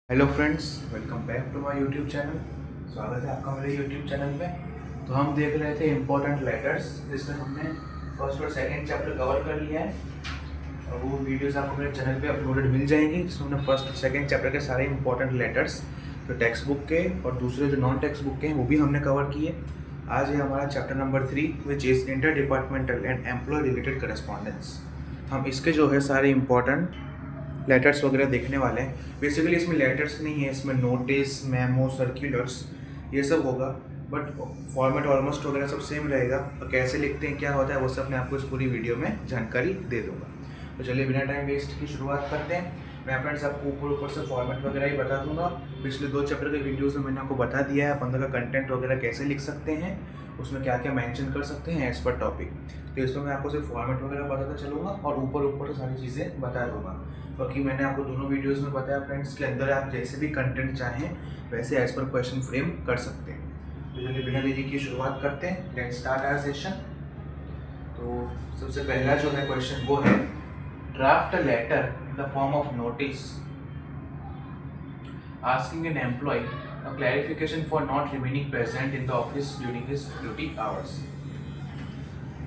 Hello friends, welcome back to my YouTube channel. स्वागत है आपका मेरे यूट्यूब चैनल पे। तो हम देख रहे थे इम्पोर्टेंट लेटर्स, जिसमें हमने फर्स्ट और सेकंड चैप्टर कवर कर लिया है और वो वीडियोस आपको मेरे चैनल पे अपलोडेड मिल जाएंगी, जिसमें हमने फर्स्ट और सेकंड चैप्टर के सारे इंपॉर्टेंट लेटर्स जो टेक्स्ट बुक के और दूसरे जो नॉन टेक्स्ट बुक के हैं वो भी हमने कवर किए। आज है हमारा chapter number 3 which is interdepartmental and employee related correspondence. हम इसके जो है सारे इंपॉर्टेंट लेटर्स वगैरह देखने वाले हैं। बेसिकली इसमें लेटर्स नहीं है, इसमें नोटिस, मेमो, सर्कुलर्स ये सब होगा, बट फॉर्मेट ऑलमोस्ट वगैरह सब सेम रहेगा। और कैसे लिखते हैं, क्या होता है, वो सब मैं आपको इस पूरी वीडियो में जानकारी दे दूंगा। तो चलिए बिना टाइम वेस्ट की शुरुआत करते हैं। मैं फ्रेंड्स आपको ऊपर से फॉर्मेट वगैरह ही बता दूंगा। पिछले 2 चैप्टर के वीडियोज़ में मैंने आपको बता दिया है अपन का कंटेंट वगैरह कैसे लिख सकते हैं, उसमें क्या क्या मेंशन कर सकते हैं एज पर टॉपिक। तो इसमें मैं आपको सिर्फ फॉर्मेट वगैरह बताता चलूँगा और ऊपर से सारी चीज़ें बता दूँगा। बाकी मैंने आपको दोनों वीडियोस में बताया फ्रेंड्स के अंदर आप जैसे भी कंटेंट चाहें वैसे एज पर क्वेश्चन फ्रेम कर सकते हैं। तो चलिए बिना देरी की शुरुआत करते हैं। Let's start our session. तो सबसे पहला जो है क्वेश्चन वो है, draft a letter in the form of notice asking an employee a clarification for not remaining present in the office during his duty hours.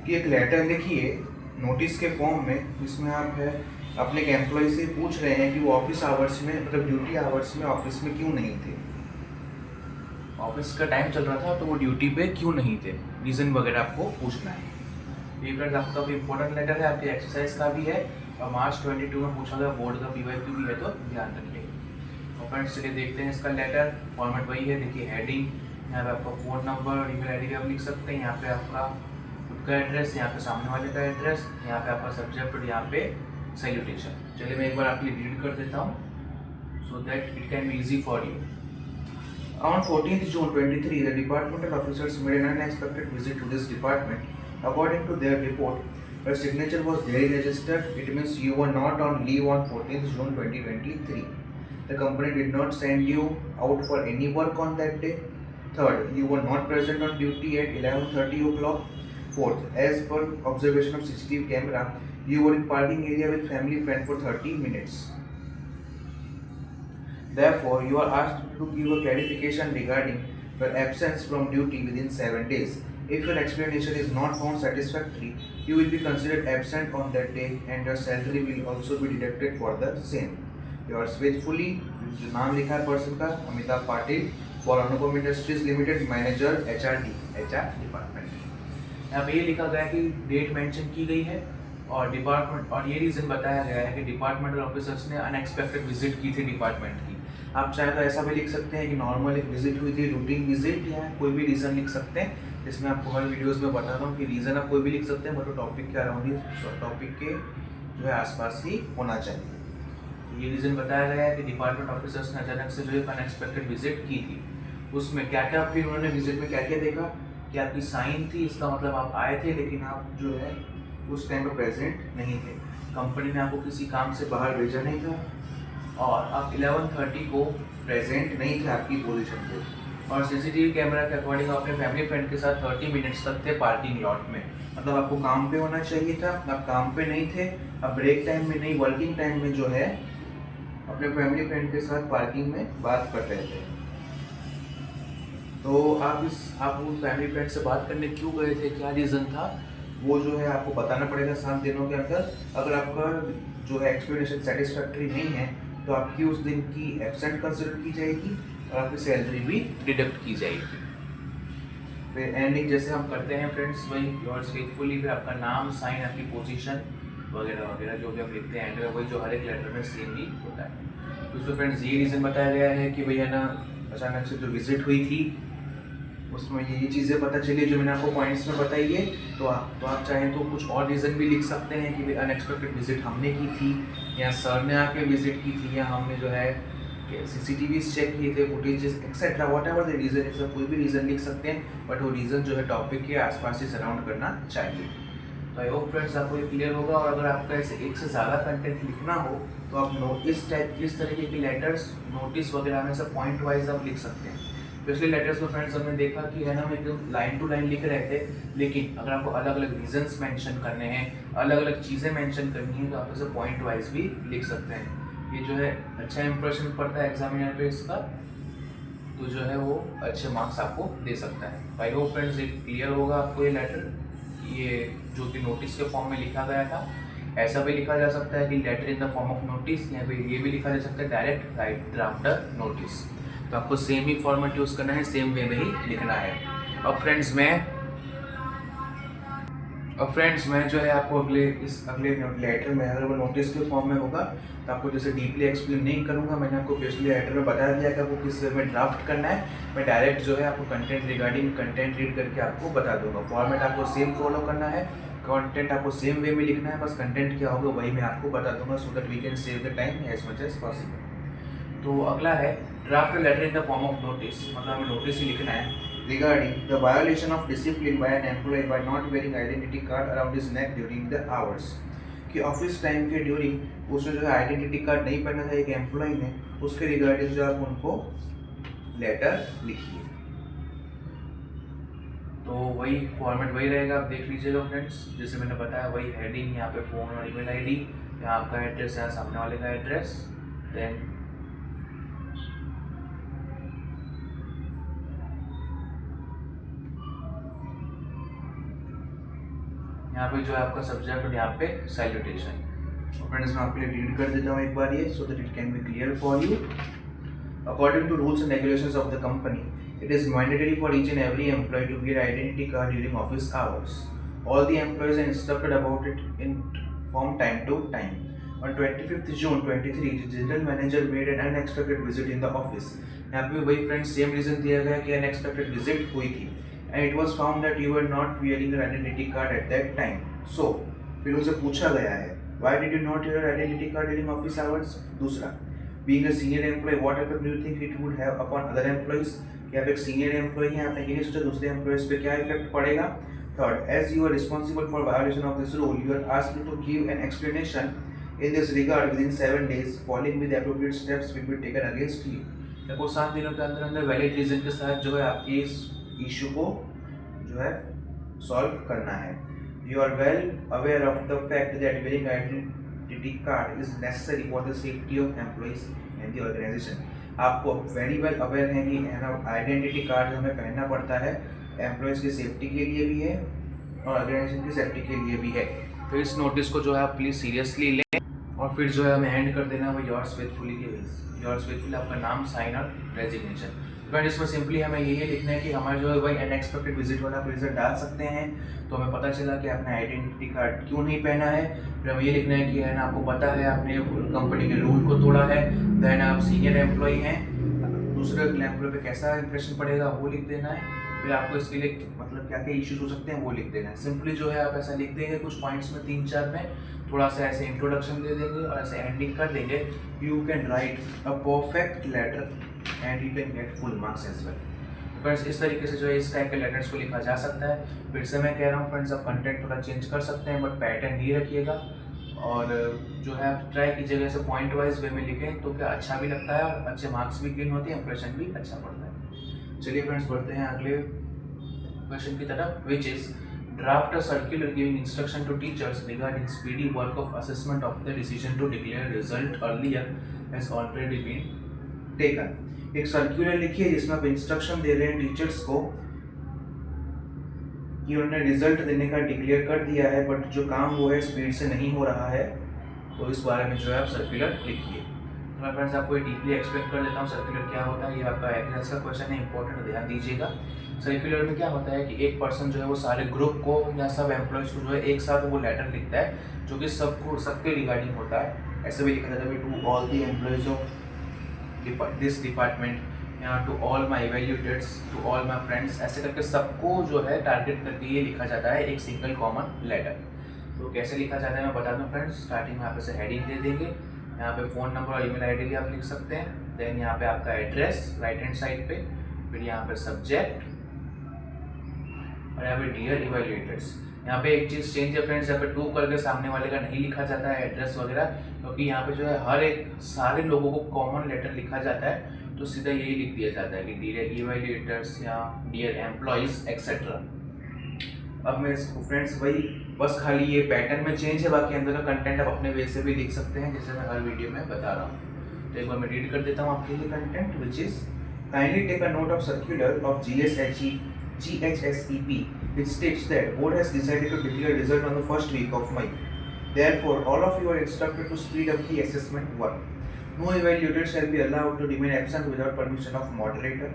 कि एक लेटर लिखिए नोटिस के फॉर्म में, जिसमें आप है अपने एक एम्प्लॉय से पूछ रहे हैं कि वो ऑफिस आवर्स में, मतलब ड्यूटी आवर्स में ऑफिस में क्यों नहीं थे। ऑफिस का टाइम चल रहा था तो वो ड्यूटी पे क्यों नहीं थे, रीज़न वगैरह आपको पूछना है। ये फ्रेंड्स आपका काफ़ी इंपॉर्टेंट लेटर है, आपके एक्सरसाइज का भी है और मार्च 22 में पूछा गया, बोर्ड का PYQ भी है, तो ध्यान रखिएगा। और फ्रेंड्स चलिए देखते हैं इसका लेटर। फॉर्मेट वही है, देखिए हेडिंग, यहाँ पे आपका फ़ोन नंबर, ईमेल ID भी आप लिख सकते हैं, यहाँ पे आपका खुद का एड्रेस, यहाँ पे सामने वाले का एड्रेस, यहाँ पे आपका सब्जेक्ट और यहाँ पे सैल्यूटेशन। चलिए मैं एक बार आपके लिए रीड कर देता हूँ सो that it can be easy for you. On 14th June 23, the departmental officers made an unexpected visit to this department. According to their report, your signature was daily registered. It means you were not on leave on 14th June 2023. The company did not send you out for any work on that day. Third, you were not present on duty at 11:30 o'clock. Fourth, as per observation of CCTV camera, you were in parking area with family friend for 30 minutes. Therefore, you are asked to give a clarification regarding your absence from duty within 7 days. If your explanation is not found satisfactory, you will be considered absent on that day and your salary will also be deducted for the same. Yours faithfully, जो नाम लिखा है person का, Amitabh Patil, for Anupam industries limited, manager HRD, HR department. यहाँ पे ये लिखा गया है कि डेट मेंशन की गई है और डिपार्टमेंट, और ये रीज़न बताया गया है कि डिपार्टमेंटल ऑफिसर्स ने अनएक्सपेक्टेड विजिट की थी डिपार्टमेंट की। आप चाहे तो ऐसा भी लिख सकते हैं कि नॉर्मल एक विजिट हुई थी, रूटीन विजिट, या कोई भी रीज़न लिख सकते हैं। जिसमें आपको हर वीडियोस में बताता हूँ कि रीज़न आप कोई भी लिख सकते हैं, बट वो टॉपिक के अराउंड ही, टॉपिक के जो है आसपास ही होना चाहिए। ये रीज़न बताया गया है कि डिपार्टमेंट ऑफिसर्स ने अचानक से जो है अनएक्सपेक्टेड विजिट की थी। उसमें क्या क्या फिर उन्होंने विजिट में क्या क्या देखा कि आपकी साइन थी, इसका मतलब आप आए थे लेकिन आप जो है उस टाइम पर प्रेजेंट नहीं थे। कंपनी ने आपको किसी काम से बाहर भेजा नहीं था और आप 11:30 को प्रेजेंट नहीं थे आपकी पोजीशन पे। और CCTV कैमरा के अकॉर्डिंग अपने फैमिली फ्रेंड के साथ 30 मिनट्स तक थे पार्किंग लॉट में। मतलब आपको काम पे होना चाहिए था, आप काम पे नहीं थे। अब ब्रेक टाइम में नहीं, वर्किंग टाइम में जो है अपने फैमिली फ्रेंड के साथ पार्किंग में बात कर रहे थे। तो आप उस फैमिली फ्रेंड से बात करने क्यों गए थे, क्या रीज़न था, वो जो है आपको बताना पड़ेगा 7 दिनों के अंदर। अगर आपका जो है एक्सप्लेनेशन सेटिस्फैक्ट्री नहीं है तो आपकी उस दिन की एब्सेंट कंसिडर की जाएगी और आपकी सैलरी भी डिडक्ट की जाएगी। फिर एंडिंग जैसे हम करते हैं फ्रेंड्स, वही योर्स फेथफुली, फिर आपका नाम, साइन, आपकी पोजीशन वगैरह वगैरह जो भी हम लिखते हैं एंड वही जो हर एक लेटर में सेम ही होता है। तो फ्रेंड्स ये रीज़न बताया गया है कि भैया ना अचानक से जो विजिट हुई थी उसमें ये चीज़ें पता चली जो मैंने आपको पॉइंट्स में बताई है। तो आप चाहें तो कुछ और रीज़न भी लिख सकते हैं कि अनएक्सपेक्टेड विजिट हमने की थी, या सर ने आके विजिट की थी, या हमने जो है CCTVs चेक किए थे, footages etcetera, what ever the reason है, कोई भी रीज़न लिख सकते हैं, बट वो रीज़न जो है टॉपिक के आसपास ही सराउंड करना चाहिए। तो आई होप फ्रेंड्स आपको ये क्लियर होगा। और अगर आपका ऐसे एक से ज़्यादा कंटेंट लिखना हो तो आप इस तरीके के लेटर्स, नोटिस वगैरह में सब पॉइंट वाइज आप लिख सकते हैं। पिछले लेटर्स में फ्रेंड्स हमने देखा कि है ना, हम एकदम लाइन टू लाइन लिख रहे थे, लेकिन अगर आपको अलग अलग रीजंस मेंशन करने हैं, अलग अलग चीज़ें मेंशन करनी है, तो आप इसे पॉइंट वाइज भी लिख सकते हैं। ये जो है अच्छा इंप्रेशन पड़ता है एग्जामिनर पे इसका, तो जो है वो अच्छे मार्क्स आपको दे सकता है। आई होप फ्रेंड्स ये क्लियर होगा आपको ये लेटर, ये जो कि नोटिस के फॉर्म में लिखा गया था। ऐसा भी लिखा जा सकता है कि letter in the form of notice, या फिर ये भी लिखा जा सकता है डायरेक्ट राइट ड्राफ्टर नोटिस। तो आपको सेम ही फॉर्मेट यूज़ करना है, सेम वे में ही लिखना है। अब फ्रेंड्स मैं जो है आपको अगले लेटर में, अगर वो नोटिस के फॉर्म में होगा तो आपको जैसे डीपली एक्सप्लेन नहीं करूंगा। मैंने आपको पिछले लेटर में बता दिया कि आपको किस वे में ड्राफ्ट करना है। मैं डायरेक्ट जो है आपको कंटेंट रिगार्डिंग कंटेंट रीड करके आपको बता दूंगा। फॉर्मेट आपको सेम फॉलो करना है, कंटेंट आपको सेम वे में लिखना है, बस कंटेंट क्या होगा वही मैं आपको बता दूंगा, so that we can save the time as much as possible. तो अगला है draft letter in the form of notice, मतलब हमें नोटिस ही लिखना है regarding the violation of discipline by an employee by not wearing identity card around his neck during the hours। कि office time के during उसने जो है आइडेंटिटी कार्ड नहीं पहना था एक एम्प्लॉय ने, उसके रिगार्डिंग जो आप उनको लेटर लिखिए। तो वही फॉर्मेट वही रहेगा, आप देख लीजिएगा फ्रेंड्स। जैसे मैंने बताया वही हेडिंग, यहाँ पे फ़ोन और ईमेल आईडी, यहाँ आपका एड्रेस, यहाँ सामने वाले का एड्रेस, देन यहाँ पे जो है आपका सब्जेक्ट और यहाँ पे सैल्यूटेशन। फ्रेंड्स मैं आपके लिए रीड कर देता हूँ एक बार ये, so that it can be clear for you. According to rules and regulations of the company, it is mandatory for each and every employee to wear identity card during office hours. All the employees are instructed about it from time to time. On 25th June 23, the general manager made an unexpected visit in the office. यहाँ पे वही friends same reason दिया गया कि unexpected visit हुई थी, and it was found that you were not wearing your identity card at that time. So फिर उनसे पूछा गया है, why did you not wear your identity card during office hours? दूसरा, being a senior employee, what effect do you think it would have upon other employees? कि आप एक senior employ हैं, आपने ये नहीं सोचा दूसरे एम्प्लॉयज पे क्या इफेक्ट पड़ेगा। Third, as you are responsible for violation of this rule, you are asked to give an explanation in this regard within 7 days, following with appropriate steps will be taken against you. देखो 7 दिनों के अंदर अंदर valid reason के साथ जो है आपकी इस इशू को जो है सॉल्व करना है। You are well aware of the fact that wearing identity card is necessary for the safety of employees and the organisation. आपको वेरी वेल अवेयर है कि आइडेंटिटी कार्ड हमें पहनना पड़ता है, एम्प्लॉयज़ की सेफ्टी के लिए भी है और ऑर्गेनाइजेशन की सेफ्टी के लिए भी है। तो इस नोटिस को जो है आप प्लीज़ सीरियसली लें, और फिर जो है हमें एंड कर देना वो योर्स फेथफुली के बेस। योर्स फेथफुली आपका नाम, साइन और रेजिग्नेशन। फ्रेंड इसमें सिंपली हमें यही लिखना है कि हमारा जो है वही अनएक्सपेक्टेड विजिट वाला रीज़न डाल सकते हैं। तो हमें पता चला कि आपने आइडेंटिटी कार्ड क्यों नहीं पहना है, फिर हमें ये लिखना है कि है ना आपको पता है आपने कंपनी के रूल को तोड़ा है, देन आप सीनियर एम्प्लॉय हैं, दूसरे एम्प्लॉय पे कैसा इंप्रेशन पड़ेगा वो लिख देना है। फिर आपको इसके लिए मतलब क्या क्या इश्यूज हो सकते हैं वो लिख देना है। सिंपली जो है आप ऐसा लिख देंगे कुछ पॉइंट्स में 3-4 में, थोड़ा सा ऐसे इंट्रोडक्शन दे देंगे और ऐसे एंडिंग कर देंगे। You can write a perfect letter and you can get full marks as well. Friends इस तरीके से जो है इस टाइप के लेटर्स को लिखा जा सकता है। फिर से मैं कह रहा हूँ फ्रेंड्स, आप कंटेंट थोड़ा चेंज कर सकते हैं बट पैटर्न ही रखिएगा, और जो है आप ट्राई कीजिएगा ऐसे पॉइंट वाइज वे में लिखें तो क्या अच्छा भी लगता है और अच्छे मार्क्स भी गेन होते हैं, इंप्रेशन भी अच्छा पड़ता है। चलिए फ्रेंड्स बढ़ते हैं अगले क्वेश्चन की तरफ, which is draft a circular giving instruction to teachers regarding speedy work of assessment of the decision to declare result earlier has already been taken. एक सर्कुलर लिखिए जिसमें आप इंस्ट्रक्शन दे रहे हैं टीचर्स को कि उन्होंने रिजल्ट देने का डिक्लेयर कर दिया है, बट जो काम वो है स्पीड से नहीं हो रहा है, तो इस बारे में जो है आप सर्कुलर लिखिए। तो मैं फ्रेंड्स आपको ये डीपली एक्सप्लेन कर देता हूँ सर्कुलर क्या होता है। ये आपका एग्जाम का क्वेश्चन है, इंपॉर्टेंट, ध्यान दीजिएगा। सर्कुलर में क्या होता है कि एक पर्सन जो है वो सारे ग्रुप को या सब एम्प्लॉयज़ को जो है एक साथ वो लेटर लिखता है जो कि सबके रिगार्डिंग होता है। ऐसे भी लिखा जाता है to all the employees of this department, या to all my evaluators, to all my friends, ऐसे करके सबको जो है टारगेट करके ये लिखा जाता है एक सिंगल कॉमन लेटर। तो कैसे लिखा जाता है मैं बता दूँ फ्रेंड्स। स्टार्टिंग में आप ऐसे हेडिंग दे देंगे, यहाँ पे फ़ोन नंबर और ईमेल आईडी भी आप लिख सकते हैं, देन यहाँ पे आपका एड्रेस राइट हैंड साइड पे, फिर यहाँ पे सब्जेक्ट और यहाँ पे डियर इवैल्यूएटर्स। यहाँ पे एक चीज़ चेंज है फ्रेंड्स, यहाँ पे टू करके सामने वाले का नहीं लिखा जाता है एड्रेस वगैरह, क्योंकि यहाँ पे जो है हर एक सारे लोगों को कॉमन लेटर लिखा जाता है, तो सीधा यही लिख दिया जाता है कि डियर इवैल्यूएटर्स या डियर एम्प्लॉयज़ एक्सेट्रा। अब मैं इसको फ्रेंड्स वही बस खाली ये पैटर्न में चेंज है, बाकी अंदर का कंटेंट आप अपने वे से भी लिख सकते हैं, जैसे मैं हर वीडियो में बता रहा हूँ। तो एक बार मैं रीड कर देता हूँ आपके लिए content, which is kindly take a note of circular of GHSEP which states that board has decided to declare result on the first week of May. Therefore, all of you are instructed to speed up the assessment work. No evaluator shall be allowed to remain absent without permission of moderator.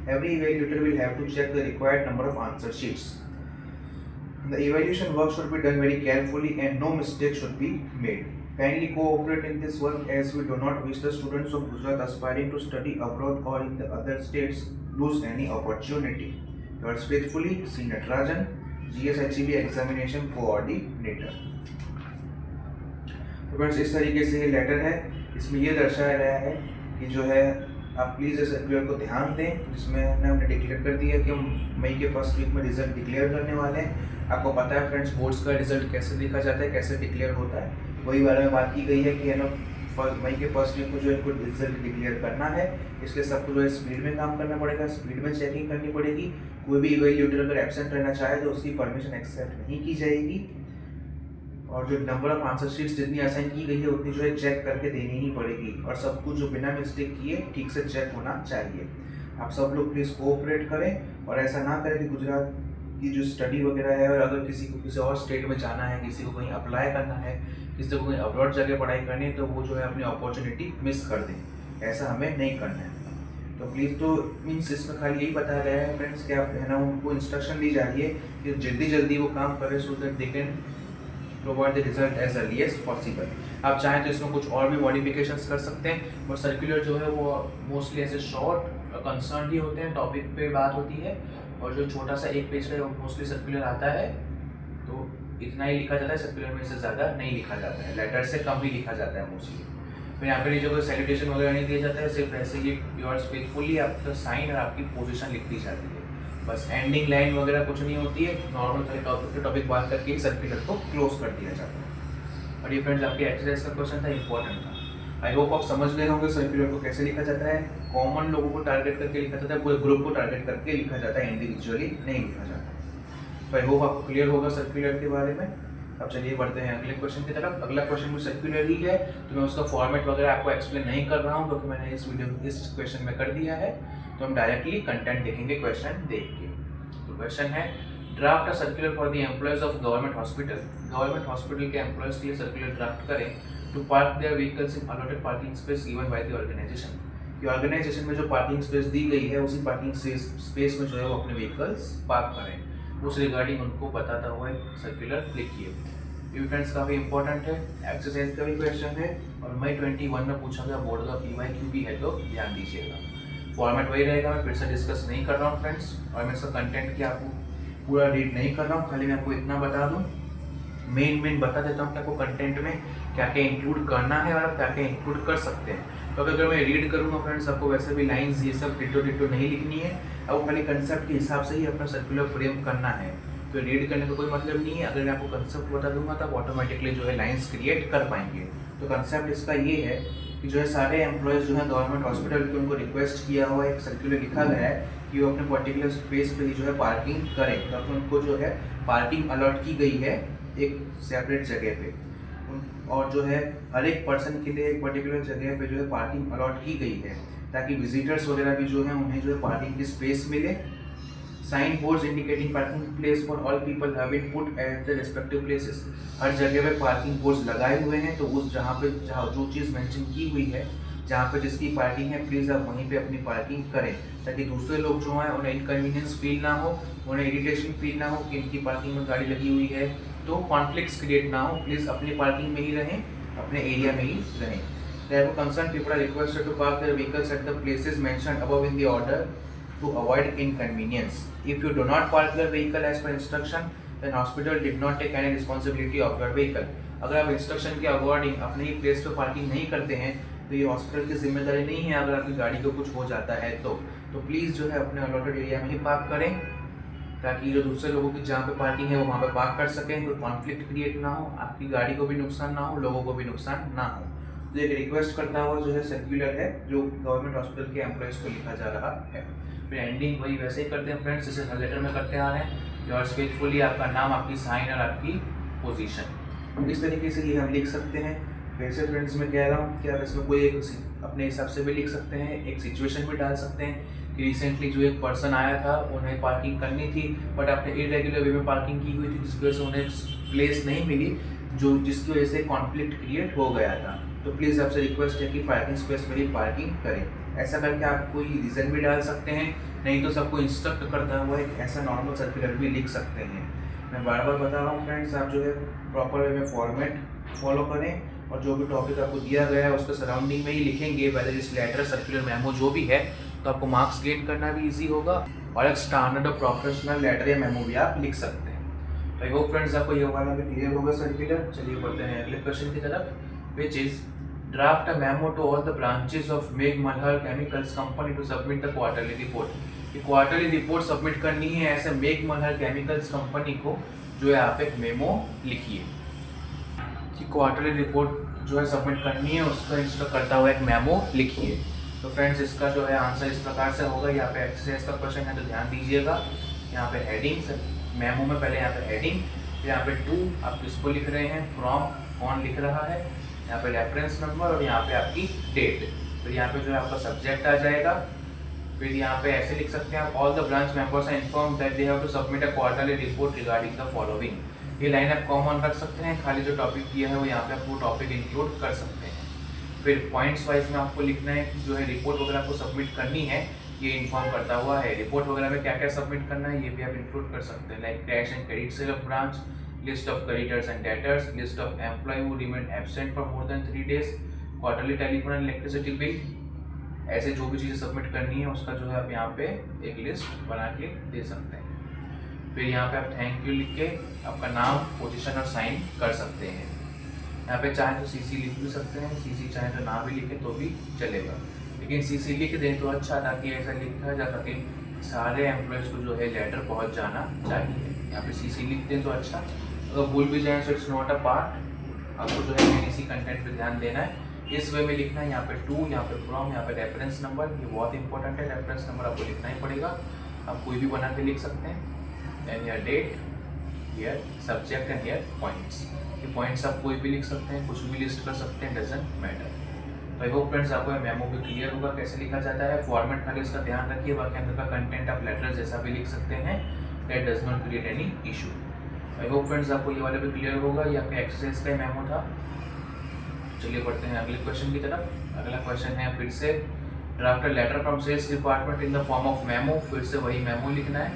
Every evaluator will have to check the required number of answer sheets. The evaluation work should be done very carefully and no mistake should be made. Kindly cooperate in this work as we do not wish the students of Gujarat aspiring to study abroad or in the other states lose any opportunity. Yours faithfully, C. Natarajan, GSHEB Examination Coordinator. तो friends इस तरीके से ये letter है, इसमें ये दर्शाया गया है कि जो है आप प्लीज़ इस सर्कुलर को ध्यान दें, जिसमें हमने डिक्लेयर कर दिया कि हम मई के फर्स्ट वीक में रिजल्ट डिक्लेयर करने वाले हैं। आपको पता है फ्रेंड्स बोर्ड्स का रिजल्ट कैसे लिखा जाता है, कैसे डिक्लेयर होता है, वही बारे में बात की गई है कि है ना मई के फर्स्ट वीक को जो इनको रिजल्ट डिक्लेयर करना है, इसलिए सबको जो है स्पीड में काम करना पड़ेगा, स्पीड में चेकिंग करनी पड़ेगी। कोई भी इवैल्यूएटर अगर एब्सेंट रहना चाहे तो उसकी परमिशन एक्सेप्ट नहीं की जाएगी, और जो नंबर ऑफ आंसर शीट्स जितनी असाइन की गई है उतनी जो है चेक करके देनी ही पड़ेगी, और सब कुछ जो बिना मिस्टेक किए ठीक से चेक होना चाहिए। आप सब लोग प्लीज़ कोऑपरेट करें और ऐसा ना करें कि गुजरात की जो स्टडी वगैरह है, और अगर किसी को किसी और स्टेट में जाना है, किसी को कहीं अप्लाई करना है, किसी को कहीं अब्रॉड जाके पढ़ाई करनी है, तो वो जो है अपनी अपॉर्चुनिटी मिस कर दें। ऐसा हमें नहीं करना है। तो प्लीज़, तो मीन्स इसमें खाली यही बताया गया है फ्रेंड्स कि आप है ना उनको इंस्ट्रक्शन दी जा रही है कि जल्दी जल्दी वो काम करें, so that they can provide the result as early as possible. आप चाहें तो इसमें कुछ और भी मॉडिफिकेशंस कर सकते हैं, और सर्कुलर जो है वो मोस्टली ऐसे शॉर्ट कंसर्न ही होते हैं, टॉपिक पे बात होती है, और जो छोटा सा एक पेज का मोस्टली सर्कुलर आता है तो इतना ही लिखा जाता है, सर्कुलर में से ज़्यादा नहीं लिखा जाता है, लेटर से कम ही लिखा जाता है मोस्टली। फिर यहाँ पे जो कोई सैल्यूटेशन वगैरह नहीं दिया जाता है, सिर्फ ऐसे ही योर्स फेथफुली आपका साइन और आपकी पोजीशन लिख दी जाती है, बस एंडिंग लाइन वगैरह कुछ नहीं होती है। नॉर्मल खाली टॉपिक बात करके सर्कुलर को क्लोज कर दिया जाता है। और ये फ्रेंड्स आपके एक्सरसाइज का क्वेश्चन था, इंपॉर्टेंट था। आई होप आप समझ गए होंगे सर्कुलर को कैसे लिखा जाता है। कॉमन लोगों को टारगेट करके लिखा जाता है, पूरे ग्रुप को टारगेट करके लिखा जाता है, इंडिविजुअली नहीं लिखा जाता। तो आई होप आपको क्लियर होगा सर्कुलर के बारे में। अब चलिए बढ़ते हैं अगले क्वेश्चन की तरफ। अगला क्वेश्चन भी सर्कुलर ही है, तो मैं उसका फॉर्मेट वगैरह आपको एक्सप्लेन नहीं कर रहा हूँ, क्योंकि मैंने इस क्वेश्चन में कर दिया है। तो हम डायरेक्टली कंटेंट देखेंगे क्वेश्चन देख के। तो क्वेश्चन है, draft a circular for the employees of government hospital. Government hospital के एम्प्लॉयज के लिए सर्कुलर ड्राफ्ट करें to park their vehicles in allotted parking space given by the organisation. कि ऑर्गेनाइजेशन में जो पार्किंग स्पेस दी गई है, उसी पार्किंग स्पेस में जो है वो अपने व्हीकल्स पार्क करें, उस रिगार्डिंग उनको बताता हुआ सर्कुलर लिखिए। ये फ्रेंड्स काफ़ी इंपॉर्टेंट है, एक्सरसाइज का भी क्वेश्चन है, और मई 21 में पूछा गया बोर्ड का PYQ भी है, तो ध्यान दीजिएगा। फॉर्मेट वही रहेगा, मैं फिर से डिस्कस नहीं कर रहा हूँ फ्रेंड्स, और मैं इसका कंटेंट क्या आपको पूरा रीड नहीं कर रहा हूँ, खाली मैं आपको इतना बता दूँ, मेन बता देता हूँ कि आपको कंटेंट में क्या क्या इंक्लूड करना है और आप क्या क्या इंक्लूड कर सकते हैं। तो अगर मैं रीड करूँगा फ्रेंड्स, आपको वैसे भी लाइंस ये सब डिटो नहीं लिखनी है, आपको खाली कंसेप्ट के हिसाब से ही अपना सर्कुलर फ्रेम करना है। तो रीड करने का कोई मतलब नहीं है, अगर मैं आपको कंसेप्ट बता दूंगा तो आप ऑटोमेटिकली जो है लाइंस क्रिएट कर पाएंगे। तो कंसेप्ट इसका ये है कि जो है सारे एम्प्लॉयज़ जो है गवर्नमेंट हॉस्पिटल के, उनको रिक्वेस्ट किया हुआ एक सर्कुलर लिखा गया है कि वो अपने पर्टिकुलर स्पेस पे ही जो है पार्किंग करें, क्योंकि उनको जो है पार्किंग अलॉट की गई है एक सेपरेट जगह पे, और जो है हर एक पर्सन के लिए एक पर्टिकुलर जगह पे जो है पार्किंग अलॉट की गई है, ताकि विजिटर्स वगैरह भी जो है उन्हें जो है पार्किंग की स्पेस मिले। Sign boards indicating parking place for all people have been put at the respective places. हर जगह पे पार्किंग बोर्ड्स लगाए हुए हैं, तो उस जहाँ जो चीज़ मेंशन की हुई है, जहाँ पे जिसकी पार्किंग है, प्लीज़ आप वहीं पे अपनी पार्किंग करें, ताकि दूसरे लोग जो हैं उन्हें इनकन्वीनियंस फील ना हो, उन्हें इरिटेशन फील ना हो कि इनकी पार्किंग में गाड़ी लगी हुई है, तो कॉन्फ्लिक्ट्स क्रिएट ना हो। प्लीज़ अपनी पार्किंग में ही रहें, अपने एरिया में ही रहें। Therefore, concerned people are requested to park their vehicles at the places mentioned above in the order to avoid inconvenience. If you do not park your vehicle as per instruction, then hospital did not take any responsibility of your vehicle. अगर आप instruction के according अपने ही place पे parking नहीं करते हैं, तो ये हॉस्पिटल की जिम्मेदारी नहीं है अगर आपकी गाड़ी को कुछ हो जाता है तो प्लीज़ जो है अपने अलॉटेड एरिया में ही पार्क करें, ताकि जो दूसरे लोगों की जहाँ पे पार्किंग है वो वहाँ पे पार्क कर सकें, कोई कॉन्फ्लिक्ट क्रिएट ना हो, आपकी गाड़ी को भी नुकसान ना हो, लोगों को भी नुकसान ना हो। तो एक रिक्वेस्ट करता हुआ जो है सर्कुलर है, जो गवर्नमेंट हॉस्पिटल के एम्प्लॉयज़ को लिखा जा रहा है। फिर एंडिंग वही वैसे ही करते हैं फ्रेंड्स, जैसे हर लेटर में करते आ रहे हैं। योर्स फेथफुली, आपका नाम, आपकी साइन और आपकी पोजीशन। इस तरीके से ये हम लिख सकते हैं। फिर से फ्रेंड्स मैं कह रहा हूँ कि आप इसमें कोई एक अपने हिसाब से भी लिख सकते हैं, एक सिचुएशन भी डाल सकते हैं कि रिसेंटली जो एक पर्सन आया था, उन्हें पार्किंग करनी थी बट आपने इरेगुलर वे में पार्किंग की हुई थी, जिसकी वजह से उन्हें प्लेस नहीं मिली, जो जिसकी वजह से कॉन्फ्लिक्ट क्रिएट हो गया था। तो प्लीज़ आपसे रिक्वेस्ट है कि पार्किंग स्पेस में ही पार्किंग करें। ऐसा करके आप कोई रीज़न भी डाल सकते हैं, नहीं तो सबको इंस्ट्रक्ट करता हुआ एक ऐसा नॉर्मल सर्कुलर भी लिख सकते हैं। मैं बार बार बता रहा हूँ फ्रेंड्स, आप जो है प्रॉपर वे में फॉर्मेट फॉलो करें और जो भी टॉपिक आपको दिया गया है उसके सराउंडिंग में ही लिखेंगे, वेदर इस लेटर, सर्कुलर, मेमो जो भी है, तो आपको मार्क्स गेन करना भी ईजी होगा और एक स्टैंडर्ड और प्रोफेशनल लेटर या मेमो भी आप लिख सकते हैं। तो आई होप फ्रेंड्स आपको ये वाला भी क्लियर होगा सर्कुलर। चलिए बढ़ते हैं अगले क्वेश्चन की तरफ, which is draft a memo to all the branches of Megh Malhar chemicals company to submit the quarterly report. ये क्वार्टरली रिपोर्ट सबमिट करनी है ऐसे मेघ मल्हार केमिकल्स कंपनी को, जो है आप एक मेमो लिखिए कि क्वार्टरली रिपोर्ट जो है सबमिट करनी है, उसका इंस्ट्रक्ट करता हुआ एक मेमो लिखिए। तो फ्रेंड्स इसका जो है आंसर इस प्रकार से होगा। यहाँ पे एक्सरसाइज का क्वेश्चन है तो ध्यान दीजिएगा। यहाँ पे हेडिंग, मेमो में पहले यहाँ पे हेडिंग, फिर यहाँ पे टू आप किसको लिख रहे हैं, फ्रॉम कौन लिख रहा है, यहाँ पे रेफरेंस नंबर और यहाँ पे आपकी डेट। फिर यहाँ पे जो है आपका सब्जेक्ट आ जाएगा। फिर यहाँ पे ऐसे लिख सकते हैं आप, all the branch members are informed that they have to submit a quarterly report regarding the following. ये लाइन आप कॉमन रख सकते हैं, खाली जो टॉपिक दिया है वो यहाँ पे आप वो टॉपिक इंक्लूड कर सकते हैं। फिर पॉइंट्स वाइज में आपको लिखना है कि जो है रिपोर्ट वगैरह आपको सबमिट करनी है, ये इन्फॉर्म करता हुआ है। रिपोर्ट वगैरह में क्या क्या सबमिट करना है ये भी आप इंक्लूड कर सकते हैं, like cash and credit sale of branch, list of creditors and debtors, list of employee who remain absent for more than 3 days, quarterly telephone and electricity bill. ऐसे जो भी चीज़ें सबमिट करनी है उसका जो है आप यहाँ पे एक लिस्ट बना के दे सकते हैं। फिर यहाँ पे आप थैंक यू लिख के आपका नाम, पोजीशन और साइन कर सकते हैं। यहाँ पे चाहे तो सीसी लिख भी सकते हैं, सीसी चाहे तो ना भी लिखे तो भी चलेगा, लेकिन सीसी लिख दें तो अच्छा, ताकि ऐसा लिखा जा सके सारे एम्प्लॉयज़ को जो है लेटर पहुँच जाना चाहिए। यहाँ पे सीसी लिख दें तो अच्छा, अगर भूल भी जाए तो इट्स नॉट अ पार्ट, आपको जो है इसी कंटेंट पे ध्यान देना है, इस वे में लिखना है। यहाँ पे टू, यहाँ पे फ्रॉम, यहाँ पे रेफरेंस नंबर, ये बहुत इंपॉर्टेंट है, रेफरेंस नंबर आपको लिखना ही पड़ेगा, आप कोई भी बना के लिख सकते हैं। And your date, here subject and here points. ये पॉइंट्स आप कोई भी लिख सकते हैं, कुछ भी लिस्ट कर सकते हैं, डजंट मैटर। तो आई होप फ्रेंड्स आपको मेमो भी क्लियर होगा कैसे लिखा जाता है। फॉर्मेट खाली इसका ध्यान रखिए, बाकी अंदर का कंटेंट आप लेटर जैसा भी लिख सकते हैं, that does not create any issue. I hope friends आपको ये वाला भी क्लियर होगा। ये आपका एक्सरसाइज का मेमो था। चलिए बढ़ते हैं अगले क्वेश्चन की तरफ। अगला क्वेश्चन है फिर से, draft a letter from sales department in the form of memo. फिर से वही मेमो लिखना है,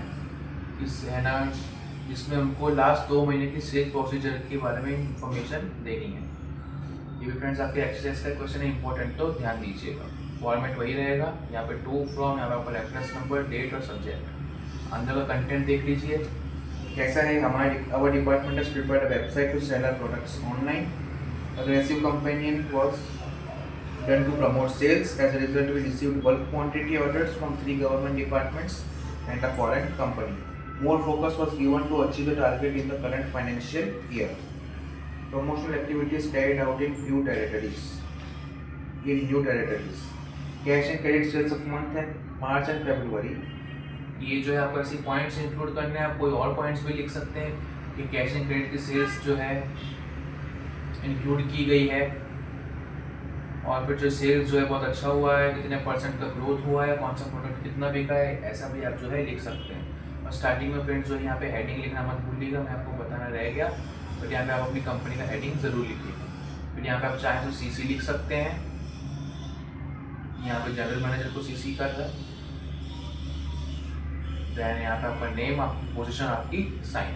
इस है ना, जिसमें उनको लास्ट 2 महीने की सेल प्रोसीजर के बारे में इंफॉर्मेशन देनी है। ये भी फ्रेंड्स आपके एक्सरसाइज का क्वेश्चन है, इंपॉर्टेंट, तो ध्यान दीजिएगा। फॉर्मेट वही रहेगा, यहाँ पे टू, फ्रॉम, यहाँ पे आपका रेफरेंस नंबर, डेट और सब्जेक्ट। अंदर का कंटेंट देख लीजिए कैसा है। हमारे our department has prepared a website to sell our products online. Aggressive campaign was done to promote sales. As a result, we received bulk quantity orders from 3 government departments and a foreign company. More focus was given to achieve the target in the current financial year. Promotional activities carried out in few territories. In new territories. Cash and credit sales of month and March and February. ये जो है आपको ऐसी points include करने हैं। आप कोई और पॉइंट्स भी लिख सकते हैं कि कैश एंड क्रेडिट की सेल्स जो है इंक्लूड की गई है, और फिर जो सेल्स जो है बहुत अच्छा हुआ है, कितने % का ग्रोथ हुआ है, कौन सा प्रोडक्ट कितना बिका है, ऐसा भी आप जो है लिख सकते हैं। और स्टार्टिंग में फ्रेंड्स जो है यहाँ पे हेडिंग लिखना मत भूलिएगा, मैं आपको बताना रह गया, बट यहाँ पे आप अपनी कंपनी का हेडिंग ज़रूर लिखिएगा। फिर यहाँ पे आप चाहें तो सीसी लिख सकते हैं, यहाँ पे जनरल मैनेजर को सीसी कर रहा है, दैन यहाँ पे आपका नेम, आपकी पोजीशन, आपकी साइन।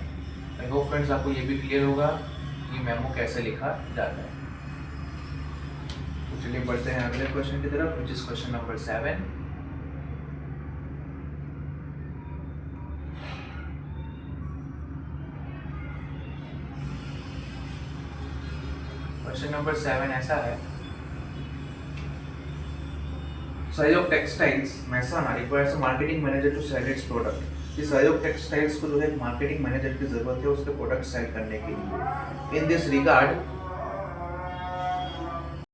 आई होप फ्रेंड्स आपको ये भी क्लियर होगा कि मेमो कैसे लिखा जाता है। तो चलिए बढ़ते हैं अगले क्वेश्चन की तरफ, which is question number 7। Question number 7 ऐसा है, Sahyog textiles Mehsana requires marketing manager to sell its product. इस सहयोग टेक्सटाइल्स को जो है मार्केटिंग मैनेजर की जरूरत है उसके प्रोडक्ट सेल करने के लिए। इन दिस रिगार्ड